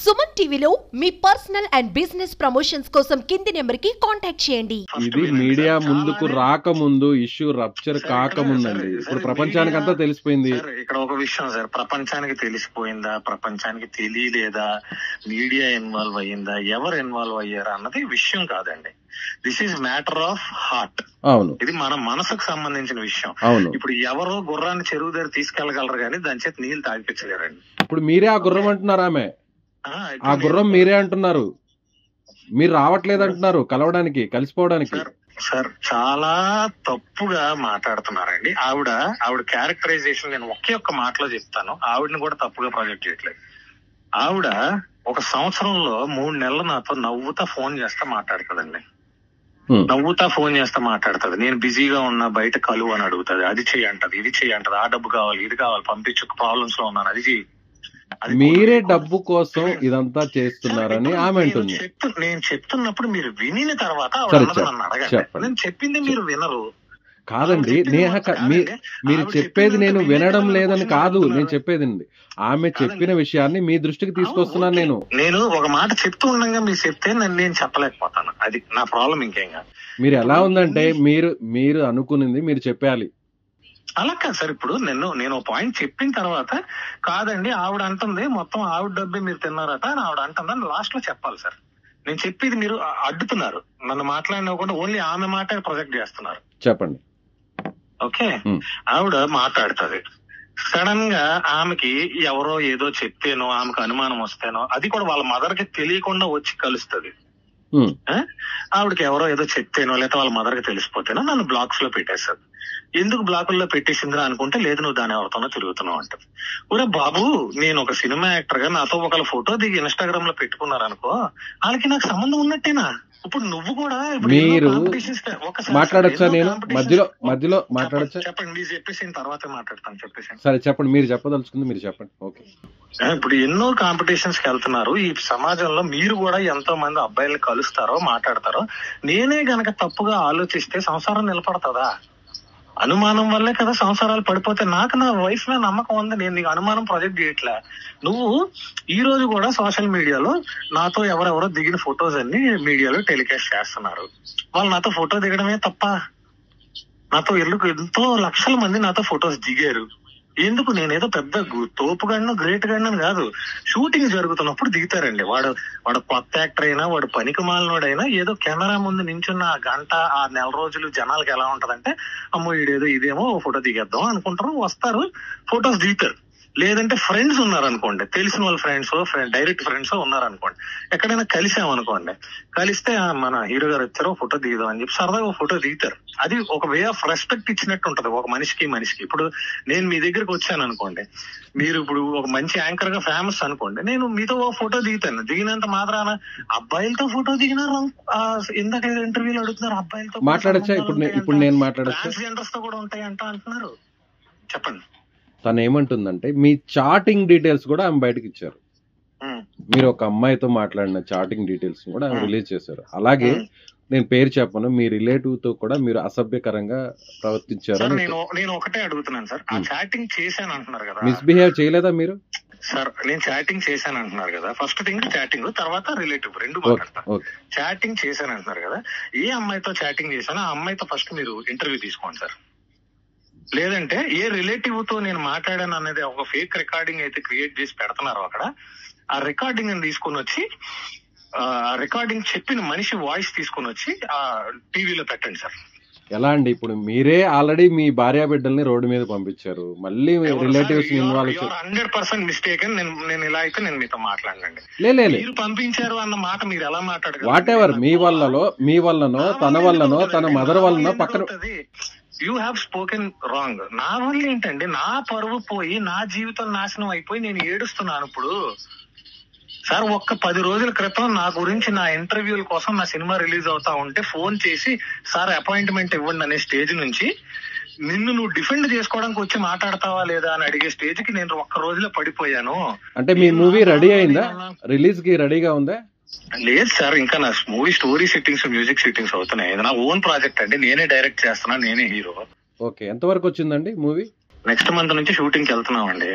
సుమన్ టీవీలో మీ personal and business promotions కోసం కింది నెంబర్కి కాంటాక్ట్ చేయండి. ఇది మీడియా ముందుకు రాకముందు, ఇష్యూ రప్చర్ కాకముందండి. ఇప్పుడు ప్రపంచానికి అంతా తెలిసిపోయింది. ఇక్కడ ఒక విషయం సార్, ప్రపంచానికి తెలిసిపోయిందా, ప్రపంచానికి తెలియలేదా, మీడియా ఇన్వాల్వ్ అయ్యిందా, ఎవరు ఇన్వాల్వ్ అయ్యారా అన్నది విషయం కాదండి. This is matter of heart. అవును, ఇది మన మనసుకు సంబంధించిన విషయం. అవును. ఇప్పుడు ఎవరో గుర్రాన్ని చెరువు దగ్గర తీసుకెళ్లగలరు కానీ దాని చేతి నీళ్లు తాగిపించలేరండి. ఇప్పుడు మీరే ఆ గుర్రం అంటున్నారు. ఆమె ఆ గుర్రం మీరే అంటున్నారు. మీరు రావట్లేదు అంటున్నారు కలవడానికి, కలిసిపోవడానికి. సార్ చాలా తప్పుగా మాట్లాడుతున్నారండి. ఆవిడ క్యారెక్టరైజేషన్ నేను ఒక్క మాటలో చెప్తాను. ఆవిడని కూడా తప్పుగా ప్రాజెక్ట్ చేయట్లేదు. ఆవిడ ఒక సంవత్సరంలో 3 నెలలు నాతో నవ్వుతా ఫోన్ చేస్తా మాట్లాడుతుందండి. నవ్వుతా ఫోన్ చేస్తా మాట్లాడుతుంది. నేను బిజీగా ఉన్నా, బయట కలువు అని అడుగుతుంది. అది చెయ్యంటది, ఇది చెయ్యంటది, ఆ డబ్బు కావాలి, ఇది కావాలి, పంపించు, ప్రాబ్లమ్స్ లో ఉన్నాను, అది చెయ్యి. మీరే డబ్బు కోసం ఇదంతా చేస్తున్నారని ఆమె అంటుంది. నేను చెప్తున్నప్పుడు మీరు వినిన తర్వాత నన్ను అడగండి. నేను చెప్పింది మీరు వినరు. కాదండి, మీరు చెప్పేది నేను వినడం లేదని కాదు నేను చెప్పేది. ఆమె చెప్పిన విషయాన్ని మీ దృష్టికి తీసుకొస్తున్నాను. నేను ఒక మాట చెప్తూ ఉండగా మీరు చెప్తే నేను చెప్పలేకపోతాను. అది నా ప్రాబ్లం. ఇంకేం కాదు. మీరు ఎలా ఉందంటే మీరు అనుకున్నది మీరు చెప్పాలి. అలా కాదు సార్. ఇప్పుడు నేను పాయింట్ చెప్పిన తర్వాత కాదండి ఆవిడ అంటుంది మొత్తం ఆవిడ డబ్బే మీరు తిన్నారట అని ఆవిడ అంటుందని లాస్ట్ లో చెప్పాలి సార్. నేను చెప్పేది మీరు అడ్డుతున్నారు. నన్ను మాట్లాడినవ్వకుండా ఓన్లీ ఆమె మాట ప్రొజెక్ట్ చేస్తున్నారు. చెప్పండి. ఓకే, ఆవిడ మాట్లాడుతుంది. సడన్ గా ఆమెకి ఎవరో ఏదో చెప్తేనో, ఆమెకు అనుమానం వస్తేనో, అది కూడా వాళ్ళ మదర్ కి తెలియకుండా వచ్చి కలుస్తుంది. ఆవిడకి ఎవరో ఏదో చెప్తేనో లేకపోతే వాళ్ళ మదర్ కి తెలిసిపోతేనో నన్ను బ్లాక్స్ లో పెట్టేస్తుంది. ఎందుకు బ్లాకుల్లో పెట్టేసిందిరా అనుకుంటే, లేదు నువ్వు దాని ఎవరితోనో తిరుగుతున్నావు అంటది. ఒరే బాబు, నేను ఒక సినిమా యాక్టర్ గా నాతో ఒకళ్ళ ఫోటో దిగి ఇన్స్టాగ్రామ్ లో పెట్టుకున్నారనుకో, వాళ్ళకి నాకు సంబంధం ఉన్నట్టేనా? ఇప్పుడు నువ్వు కూడా మీరు మాట్లాడచ్చా? నేను మధ్యలో మాట్లాడచ్చా? చెప్పండి, మీరు చెప్పేసిన తర్వాత మాట్లాడతాను. చెప్పేసి సరే చెప్పండి, మీరు చెప్పదలుచుకుంది మీరు చెప్పండి. ఓకే. ఇప్పుడు ఎన్నో కాంపిటీషన్స్ కి వెళ్తున్నారు. ఈ సమాజంలో మీరు కూడా ఎంతో మంది అబ్బాయిల్ని కలుస్తారో మాట్లాడతారో. నేనే గనక తప్పుగా ఆలోచిస్తే సంసారం నిలబడతదా? అనుమానం వల్లే కదా సంసారాలు పడిపోతే. నాకు నా వైఫ్ మీద నమ్మకం ఉంది. నేను నీకు అనుమానం ప్రొజెక్ట్ చేయట్లే. నువ్వు ఈ రోజు కూడా సోషల్ మీడియాలో నాతో ఎవరెవరో దిగిన ఫొటోస్ అన్ని మీడియాలో టెలికాస్ట్ చేస్తున్నారు. వాళ్ళు నాతో ఫోటో దిగడమే తప్ప, నాతో ఎంతో లక్షల మంది నాతో ఫొటోస్ దిగారు. ఎందుకు? నేనేదో పెద్ద తోపుగాడినో గ్రేట్ గాడినో కాదు. షూటింగ్ జరుగుతున్నప్పుడు దిగుతారండి. వాడు కొత్త యాక్టర్ అయినా, వాడు పనికి మాలినోడైనా ఏదో కెమెరా ముందు నించున్న ఆ గంట, ఆ నెల రోజులు జనాలకి ఎలా ఉంటదంటే, అమ్మో ఇదేమో ఫోటో దిగేద్దాం అనుకుంటారు, వస్తారు, ఫొటోస్ దిగుతారు. లేదంటే ఫ్రెండ్స్ ఉన్నారనుకోండి, తెలిసిన వాళ్ళ ఫ్రెండ్స్, డైరెక్ట్ ఫ్రెండ్స్ ఉన్నారనుకోండి, ఎక్కడైనా కలిసామనుకోండి, కలిస్తే మన హీరో గారు వచ్చారో ఫోటో దిగుదాం అని చెప్పి సరదాగా ఫోటో దిగుతారు. అది ఒక వే ఆఫ్ రెస్పెక్ట్ ఇచ్చినట్టు ఉంటది ఒక మనిషికి. ఇప్పుడు నేను మీ దగ్గరకు వచ్చాను అనుకోండి, మీరు ఇప్పుడు ఒక మంచి యాంకర్ గా ఫేమస్ అనుకోండి, నేను మీతో ఒక ఫోటో దిగుతాను. దిగినంత మాత్రాన అబ్బాయిలతో ఫోటో దిగినారు, ఇందాక ఇంటర్వ్యూలు అడుగుతున్నారు అబ్బాయిలతో మాట్లాడచ్చా? ఇప్పుడు నేను మాట్లాడచ్చా? ట్రాన్స్జెండర్స్ తో కూడా ఉంటాయి అంటున్నారు. చెప్పండి. తను ఏమంటుందంటే, మీ చాటింగ్ డీటెయిల్స్ కూడా ఆమె బయటకు ఇచ్చారు. మీరు ఒక అమ్మాయితో మాట్లాడిన చాటింగ్ డీటెయిల్స్ కూడా ఆమె రిలీజ్ చేశారు. అలాగే నేను పేరు చెప్పను, మీ రిలేటివ్ తో కూడా మీరు అసభ్యకరంగా ప్రవర్తించారు. నేను ఒకటే అడుగుతున్నాను సార్, ఆ చాటింగ్ చేశాను అంటున్నారు కదా, మిస్బిహేవ్ చేయలేదా మీరు? సార్ నేను చాటింగ్ చేశాను అంటున్నారు కదా. ఫస్ట్ థింగ్ చాటింగ్, తర్వాత రిలేటివ్, రెండు మాట్లాడతాను. చాటింగ్ చేశాను అంటున్నారు కదా, ఏ అమ్మాయితో చాటింగ్ చేశానో ఆ అమ్మాయితో ఫస్ట్ మీరు ఇంటర్వ్యూ తీసుకోండి సార్. లేదంటే ఏ రిలేటివ్ తో నేను మాట్లాడాను అనేది ఒక ఫేక్ రికార్డింగ్ అయితే క్రియేట్ చేసి పెడుతున్నారు అక్కడ, ఆ రికార్డింగ్ అని తీసుకుని వచ్చి, ఆ రికార్డింగ్ చెప్పిన మనిషి వాయిస్ తీసుకుని వచ్చి ఆ టీవీలో పెట్టండి సార్. ఎలా అండి? ఇప్పుడు మీరే ఆల్రెడీ మీ భార్య బిడ్డల్ని రోడ్డు మీద పంపించారు, మళ్ళీ రిలేటివ్స్ 100% మిస్టేక్ అని నేను ఇలా అయితే నేను మీతో మాట్లాడండి. మీరు పంపించారు అన్న మాట మీరు ఎలా మాట్లాడగలరు? వాట్ ఎవర్, మీ వల్లనో తన వల్లనో తన మదర్ వల్లనో పక్కన యూ హ్యావ్ స్పోకెన్ రాంగ్. నా వల్ల ఏంటండి? నా పరువు పోయి, నా జీవితం నాశనం అయిపోయి నేను ఏడుస్తున్నాను. ఇప్పుడు సార్ ఒక్క 10 రోజుల క్రితం నా గురించి, నా ఇంటర్వ్యూల కోసం నా సినిమా రిలీజ్ అవుతా ఉంటే ఫోన్ చేసి సార్ అపాయింట్మెంట్ ఇవ్వండి అనే స్టేజ్ నుంచి నిన్ను నువ్వు డిఫెండ్ చేసుకోవడానికి వచ్చి మాట్లాడతావా లేదా అని అడిగే స్టేజ్ కి నేను ఒక్క రోజులో పడిపోయాను. అంటే మీ మూవీ రెడీ అయిందా? రిలీజ్ కి రెడీగా ఉందా? లేదు సార్, ఇంకా నా movie story settings, music settings అవుతున్నాయి. ఇది నా ఓన్ ప్రాజెక్ట్ అండి. నేనే డైరెక్ట్ చేస్తున్నా, నేనే హీరో. ఓకే. ఎంత వరకు వచ్చిందండి మూవీ? నెక్స్ట్ మంత్ నుంచి షూటింగ్ కి వెళ్తున్నామండి.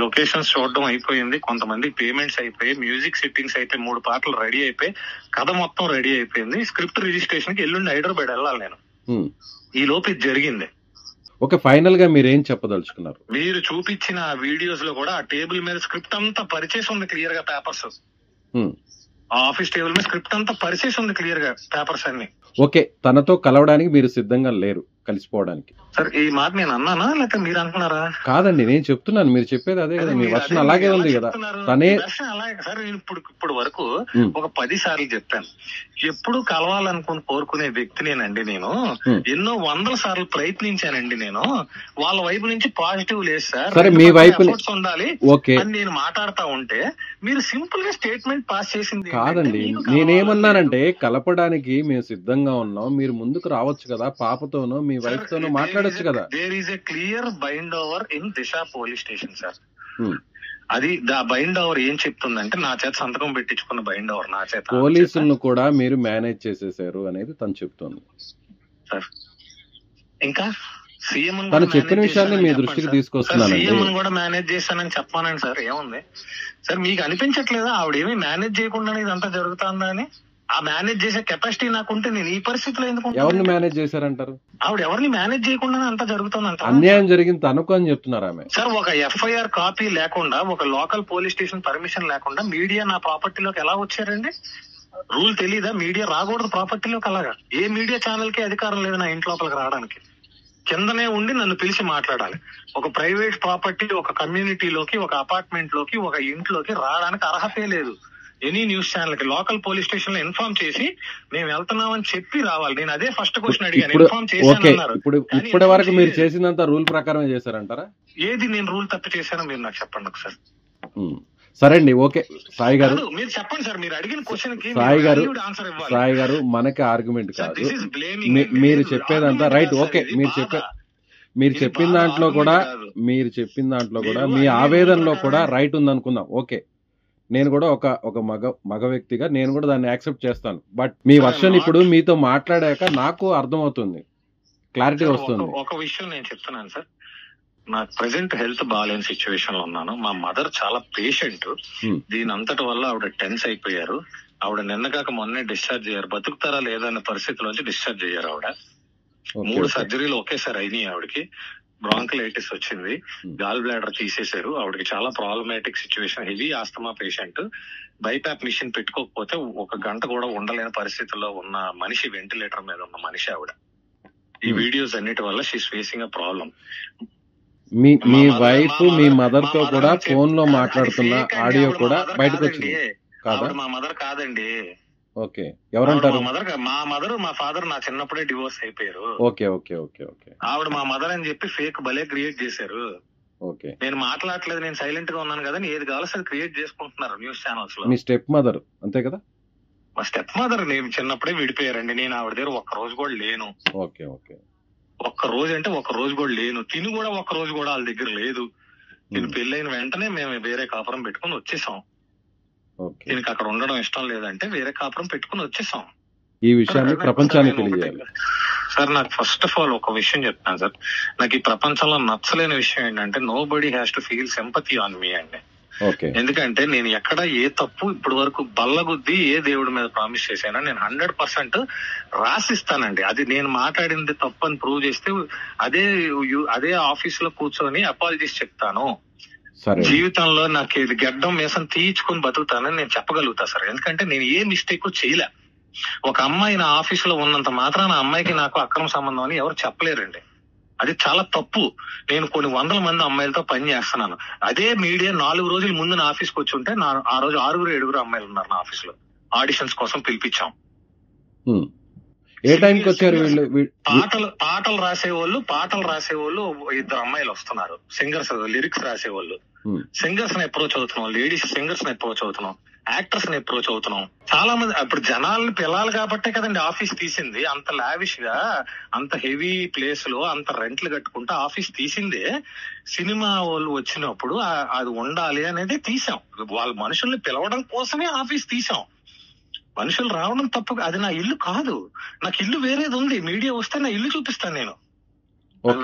లొకేషన్స్ చూడడం అయిపోయింది, కొంతమంది పేమెంట్స్ అయిపోయి, మ్యూజిక్ సెట్టింగ్స్ అయిపోయి, 3 పాటలు రెడీ అయిపోయి, కథ మొత్తం రెడీ అయిపోయింది. స్క్రిప్ట్ రిజిస్ట్రేషన్ కి ఎల్లుండి హైదరాబాద్ వెళ్ళాలి నేను. ఈ లోపు ఇది జరిగింది. ఓకే, ఫైనల్ గా మీరు ఏం చెప్పదలుచుకున్నారు? మీరు చూపించిన వీడియోస్ లో కూడా ఆ టేబుల్ మీద స్క్రిప్ట్ అంతా పరిచేసి ఉంది క్లియర్ గా, పేపర్స్ ఆ ఆఫీస్ టేబుల్ మీద స్క్రిప్ట్ అంతా పరిచేసి ఉంది క్లియర్ గా, పేపర్స్ అన్ని. ఓకే, తనతో కలవడానికి మీరు సిద్ధంగా లేరు, కలిసిపోవడానికి? సార్ ఈ మాట నేను అన్నానా లేక మీరు అంటున్నారా? కాదండి, నేను చెప్తున్నాను, మీరు చెప్పేది అదే కదా, మీ వర్షన్ అలాగే ఉంది కదా. తనే అలాగే సార్. నేను ఇప్పుడు వరకు ఒక 10 సార్లు చెప్పాను, ఎప్పుడు కలవాలనుకుని కోరుకునే వ్యక్తినేనండి నేను. ఎన్నో 100 సార్లు ప్రయత్నించానండి నేను. వాళ్ళ వైపు నుంచి పాజిటివ్ లేదు సార్, సరే మీ వైపు ఉండాలి అని నేను మాట్లాడుతా ఉంటే మీరు సింపుల్ గా స్టేట్మెంట్ పాస్ చేసింది కాదండి. నేనేమన్నానంటే కలపడానికి మేము సిద్ధంగా ఉన్నాం, మీరు ముందుకు రావచ్చు కదా, పాపతోనో మీ వైఫ్ తోనో మాట్లాడొచ్చు కదా. There is a clear bind over in Disha police station sir. అది బైండ్ ఓవర్ ఏం చెప్తుందంటే నా చేత సంతకం పెట్టించుకున్న బైండ్ ఓవర్ నా చేత. పోలీసులను కూడా మీరు మేనేజ్ చేసేసారు అనేది తను చెప్తోంది సార్. ఇంకా సీఎం తను చెప్పిన విషయాన్ని మీ దృష్టికి తీసుకొస్తున్నాను. సీఎం కూడా మేనేజ్ చేశానని చెప్పానండి సార్. ఏముంది సార్, మీకు అనిపించట్లేదా ఆవిడేమీ మేనేజ్ చేయకుండానే ఇదంతా జరుగుతుందా అని? ఆ మేనేజ్ చేసే కెపాసిటీ నాకుంటే నేను ఈ పరిస్థితిలో ఎందుకు? ఎవరిని మేనేజ్ చేశారంటారు? ఆవిడ ఎవరిని మేనేజ్ చేయకుండానే అంతా జరుగుతుందంట. అన్యాయం జరిగింది తనకు అని చెప్తున్నారు ఆమె. సార్ ఒక ఎఫ్ఐఆర్ కాపీ లేకుండా, ఒక లోకల్ పోలీస్ స్టేషన్ పర్మిషన్ లేకుండా మీడియా నా ప్రాపర్టీలోకి ఎలా వచ్చారండి? రూల్ తెలీదా? మీడియా రాకూడదు ప్రాపర్టీలోకి. అలాగా ఏ మీడియా ఛానల్ కి అధికారం లేదు నా ఇంటి లోపలికి రావడానికి. కిందనే ఉండి నన్ను పిలిచి మాట్లాడాలి. ఒక ప్రైవేట్ ప్రాపర్టీ, ఒక కమ్యూనిటీలోకి, ఒక అపార్ట్మెంట్ లోకి, ఒక ఇంట్లోకి రావడానికి అర్హతే లేదు. ఎనీ న్యూస్ ఛానల్ కి లోకల్ పోలీస్ స్టేషన్ లో ఇన్ఫార్మ్ చేసి మేము వెళ్తున్నామని చెప్పి రావాలి. నేను అదే ఫస్ట్ క్వశ్చన్ అడిగాను. ఇన్ఫార్మ్ చేశాను. ఇప్పటి వరకు మీరు చేసినంత రూల్ ప్రకారమే చేశారంటారా? ఏది నేను రూల్ తప్పు చేశానో మీరు నాకు చెప్పండి ఒకసారి. సరే అండి, ఓకే సాయి గారు, మీరు చెప్పండి సార్. మీరు అడిగిన క్వశ్చన్ కి సాయి గారు మనకి ఆర్గ్యుమెంట్ కాదు, మీరు చెప్పేదంతా రైట్. ఓకే, మీరు చెప్పిన దాంట్లో కూడా మీ ఆవేదనలో కూడా రైట్ ఉందనుకుందాం. ఓకే, నేను కూడా ఒక మగ వ్యక్తిగా నేను కూడా దాన్ని యాక్సెప్ట్ చేస్తాను. బట్ మీ వర్షన్ ఇప్పుడు మీతో మాట్లాడాక నాకు అర్థమవుతుంది, క్లారిటీ వస్తుంది. ఒక విషయం నేను చెప్తున్నాను సార్, నాకు ప్రెసెంట్ హెల్త్ బాగాలేని సిచ్యువేషన్ లో ఉన్నాను. మా మదర్ చాలా పేషెంట్. దీని అంతటి వల్ల ఆవిడ టెన్స్ అయిపోయారు. ఆవిడ నిన్నగాక మొన్నే డిశ్చార్జ్ అయ్యారు. బతుకుతారా లేదా అనే పరిస్థితిలోంచి డిశ్చార్జ్ అయ్యారు. ఆవిడ 3 సర్జరీలు ఒకేసారి అయినాయి. ఆవిడకి బ్రాంకలైటిస్ వచ్చింది, గాల్ బ్లాడర్ తీసేశారు. ఆవిడకి చాలా problematic situation, heavy asthma patient. BiPAP machine పెట్టుకోకపోతే 1 గంట కూడా ఉండలేని పరిస్థితుల్లో ఉన్న మనిషి, వెంటిలేటర్ మీద ఉన్న మనిషి ఆవిడ. ఈ వీడియోస్ అన్నిటి వల్ల she's facing a problem. Me wife me mother తో కూడా ఫోన్ లో మాట్లాడుతున్న ఆడియో కూడా బయటకు వచ్చింది కాదా? మా మదర్ కాదండి. ఓకే, ఎవరంటారు? మా ఫాదర్ నా చిన్నప్పుడే డివోర్స్ అయిపోయారు. Okay okay okay okay. ఆవిడ మా మదర్ అని చెప్పి ఫేక్ భలే క్రియేట్ చేశారు. ఓకే, నేను మాట్లాడలేదు, నేను సైలెంట్ గా ఉన్నాను కదా, ఏది కావాలో అది క్రియేట్ చేసుకుంటున్నారు న్యూస్ ఛానల్స్ లో. మీ స్టెప్ మదర్ అంతే కదా? మా స్టెప్ మదర్ నేను చిన్నప్పుడే విడిపోయారండి. నేను ఆవిడ దగ్గర 1 రోజు కూడా లేను. Okay okay. 1 రోజు అంటే 1 రోజు కూడా లేను. తిని కూడా 1 రోజు కూడా వాళ్ళ దగ్గర లేదు. తిని పెళ్ళైన వెంటనే మేము వేరే కాపురం పెట్టుకుని వచ్చేసాం. దీనికి అక్కడ ఉండడం ఇష్టం లేదంటే వేరే కాపురం పెట్టుకుని వచ్చేసాం. ఈ విషయాన్ని ప్రపంచానికి తెలియజేయాలి సార్. నాకు ఫస్ట్ ఆఫ్ ఆల్ ఒక విషయం చెప్తాను సార్. నాకు ఈ ప్రపంచంలో నచ్చలేని విషయం ఏంటంటే nobody has to feel sympathy on me అండి. ఎందుకంటే నేను ఎక్కడ ఏ తప్పు ఇప్పుడు వరకు బల్లగుద్ది ఏ దేవుడి మీద ప్రామిస్ చేశానో నేను 100% రాసిస్తానండి. అది నేను మాట్లాడింది తప్పు అని ప్రూవ్ చేస్తే అదే ఆఫీస్ లో కూర్చొని అపాలజీస్ చెప్తాను. జీవితంలో నాకు ఇది గడ్డం మీసం తీయించుకుని బతుకుతానని నేను చెప్పగలుగుతా సార్. ఎందుకంటే నేను ఏ మిస్టేక్ చేయలే. ఒక అమ్మాయి నా ఆఫీస్ లో ఉన్నంత మాత్రాన అమ్మాయికి నాకు అక్రమ సంబంధం అని ఎవరు చెప్పలేరండి. అది చాలా తప్పు. నేను కొన్ని 100 మంది అమ్మాయిలతో పని చేస్తున్నాను. అదే మీడియా 4 రోజుల ముందు నా ఆఫీస్కి వచ్చి ఉంటే ఆ రోజు 6-7 అమ్మాయిలు ఉన్నారు నా ఆఫీస్ లో. ఆడిషన్స్ కోసం పిలిపించాం. ఏ టైంకి వచ్చారు? పాటలు రాసేవాళ్ళు 2 అమ్మాయిలు వస్తున్నారు. సింగర్స్, లిరిక్స్ రాసేవాళ్ళు. సింగర్స్ ని అప్రోచ్ అవుతున్నాం, లేడీస్ సింగర్స్ ని అప్రోచ్ అవుతున్నాం, యాక్టర్స్ ని అప్రోచ్ అవుతున్నాం. చాలా మంది ఇప్పుడు జనాలను పిల్లలు కాబట్టే కదండి ఆఫీస్ తీసింది. అంత లావిష్ గా, అంత హెవీ ప్లేస్ లో అంత రెంట్లు కట్టుకుంటూ ఆఫీస్ తీసిందే సినిమా వాళ్ళు వచ్చినప్పుడు అది ఉండాలి అనేది తీసాం. వాళ్ళ మనుషుల్ని పిలవడం కోసమే ఆఫీస్ తీసాం. మనుషులు రావడం తప్పు. అది నా ఇల్లు కాదు. నాకు ఇల్లు వేరేది ఉంది. మీడియా వస్తే నా ఇల్లు చూపిస్తాను. నేను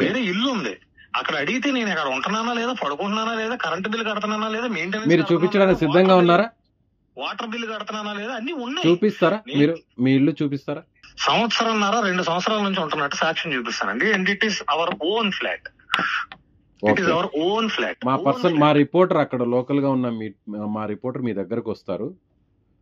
వేరే ఇల్లు ఉంది. అక్కడ అడిగితే నేను అక్కడ ఉంటున్నానా లేదా, పడుకుంటున్నానా లేదా, కరెంట్ బిల్ కడుతున్నానా లేదా, మెయింటెనెన్స్ మీరు చూపించడానికి సిద్ధంగా ఉన్నారా? వాటర్ బిల్ కడుతున్నానా లేదా, అన్ని ఉన్నాయి. చూపిస్తారా మీరు? మీ ఇల్లు చూపిస్తారా? సంవత్సరంన్నర 2 సంవత్సరాల నుంచి ఉంటున్నట్టు సాక్ష్యం చూపిస్తానండి. And it is our own flat. It is our own flat. మా రిపోర్టర్ అక్కడ లోకల్ గా ఉన్న మా రిపోర్టర్ మీ దగ్గరకు వస్తారు.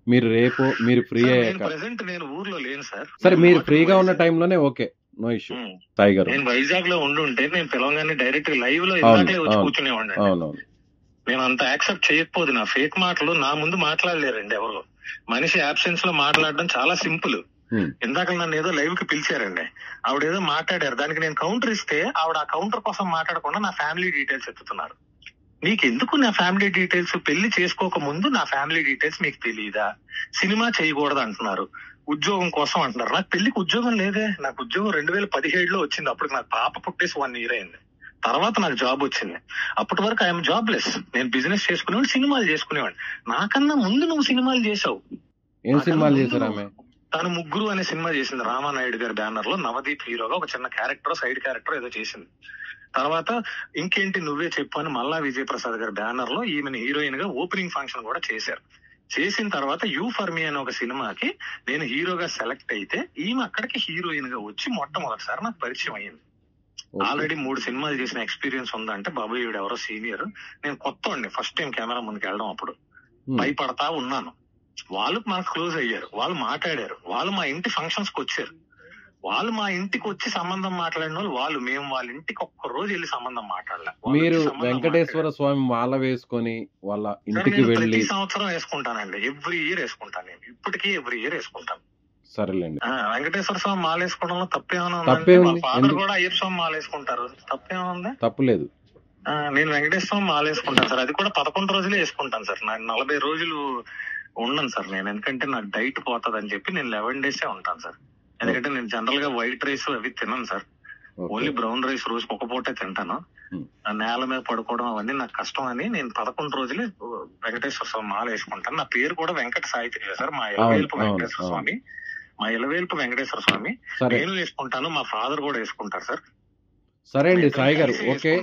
మీరు రేపు మీరు ఫ్రీ అయ్యాక, ప్రెసెంట్ నేను ఊర్లో లేను సార్. సరే మీరు ఫ్రీగా ఉన్న టైంలోనే ఓకే, నో ఇష్యూ. సాయి గారు, నేను వైజాగ్ లో ఉండుంటే నేను పిలవగానే డైరెక్ట్ లైవ్ లో ఇందాకలే వచ్చి కూర్చునేవాడిని. అవునవును. నేను అంత యాక్సెప్ట్ చేయకపోదు. నా ఫేక్ మాటలు నా ముందు మాట్లాడలేరండి ఎవరు. మనిషి అబ్సెన్స్ లో మాట్లాడడం చాలా సింపుల్. ఇందాక నన్ను ఏదో లైవ్ కి పిలిచారండి, ఆవిడ ఏదో మాట్లాడారు, దానికి నేను కౌంటర్ ఇస్తే ఆవిడ ఆ కౌంటర్ కోసం మాట్లాడకుండా నా ఫ్యామిలీ డీటెయిల్స్ ఎత్తుతున్నారు. నీకెందుకు నా ఫ్యామిలీ డీటెయిల్స్? పెళ్లి చేసుకోక ముందు నా ఫ్యామిలీ డీటెయిల్స్ మీకు తెలియదా? సినిమా చేయకూడదు అంటున్నారు, ఉద్యోగం కోసం అంటున్నారు. నాకు పెళ్లికి ఉద్యోగం లేదే. నాకు ఉద్యోగం 2017లో వచ్చింది. అప్పుడు నాకు పాప పుట్టేసి 1 year అయింది. తర్వాత నాకు జాబ్ వచ్చింది. అప్పటి వరకు ఐఎమ్ జాబ్లెస్. నేను బిజినెస్ చేసుకునేవాడు, సినిమాలు చేసుకునేవాడు. నాకన్నా ముందు నువ్వు సినిమాలు చేసావు. ఏం సినిమాలు చేశారు ఆమె? తను 'ముగ్గురు' అనే సినిమా చేసింది. రామానాయుడు గారి బ్యానర్ లో నవదీప్ హీరోగా ఒక చిన్న క్యారెక్టర్, సైడ్ క్యారెక్టర్ ఏదో చేసింది. తర్వాత ఇంకేంటి నువ్వే చెప్పు అని మల్లా విజయప్రసాద్ గారి బ్యానర్ లో ఈమెను హీరోయిన్ గా ఓపెనింగ్ ఫంక్షన్ కూడా చేశారు. చేసిన తర్వాత యూ ఫర్ మీ అనే ఒక సినిమాకి నేను హీరోగా సెలెక్ట్ అయితే ఈమె అక్కడికి హీరోయిన్ గా వచ్చి మొట్టమొదటిసారి నాకు పరిచయం అయ్యింది. ఆల్రెడీ 3 సినిమాలు చేసిన ఎక్స్పీరియన్స్ ఉందంటే బాబు ఈవిడ ఎవరో సీనియర్. నేను కొత్త ఫస్ట్ టైం కెమెరా ముందుకు వెళ్ళడం. అప్పుడు భయపడతా ఉన్నాను. వాళ్ళు మనకు క్లోజ్ అయ్యారు, వాళ్ళు మాట్లాడారు, వాళ్ళు మా ఇంటి ఫంక్షన్స్ కి వచ్చారు. వాళ్ళు మా ఇంటికి వచ్చి సంబంధం మాట్లాడిన వాళ్ళు మేము వాళ్ళ ఇంటికి ఒక్క రోజు వెళ్ళి సంబంధం మాట్లాడలే. మీరు వెంకటేశ్వర స్వామి మాల వేసుకొని వాళ్ళ ఇంటికి వెళ్ళి? ప్రతి సంవత్సరం వేసుకుంటానండి, ఎవ్రీ ఇయర్ వేసుకుంటాను. నేను ఇప్పటికీ ఎవ్రీ ఇయర్ వేసుకుంటాను. సరేలేండి. వెంకటేశ్వర స్వామి మాల వేసుకోవడంలో తప్పేమైనా ఉందంటే మా ఫాదర్ కూడా అయ్యప్ప స్వామి మాల వేసుకుంటారు, తప్పేముంది? తప్పులేదు. నేను వెంకటేశ్వర స్వామి మాల వేసుకుంటాను సార్. అది కూడా 11 రోజులే వేసుకుంటాను సార్. నాకు 40 రోజులు ఉండను సార్ నేను, ఎందుకంటే నాకు డైట్ పోతుంది అని చెప్పి నేను 11 days ఉంటాను సార్. ఎందుకంటే నేను జనరల్ గా వైట్ రైస్ అవి తినను సార్. ఓన్లీ బ్రౌన్ రైస్ రోజుకి ఒక పూటే తింటాను. నేల మీద పడుకోవడం అవన్నీ నాకు కష్టం అని నేను 11 రోజులే వెంకటేశ్వర స్వామి మాల వేసుకుంటాను. నా పేరు కూడా వెంకట సాయిత్రి సార్. మా ఇలవేల్పు వెంకటేశ్వర స్వామి, మా ఇలవేల్పు వెంకటేశ్వర స్వామి. నేను వేసుకుంటాను, మా ఫాదర్ కూడా వేసుకుంటారు సార్. సరే అండి సాయి గారు, ఓకే.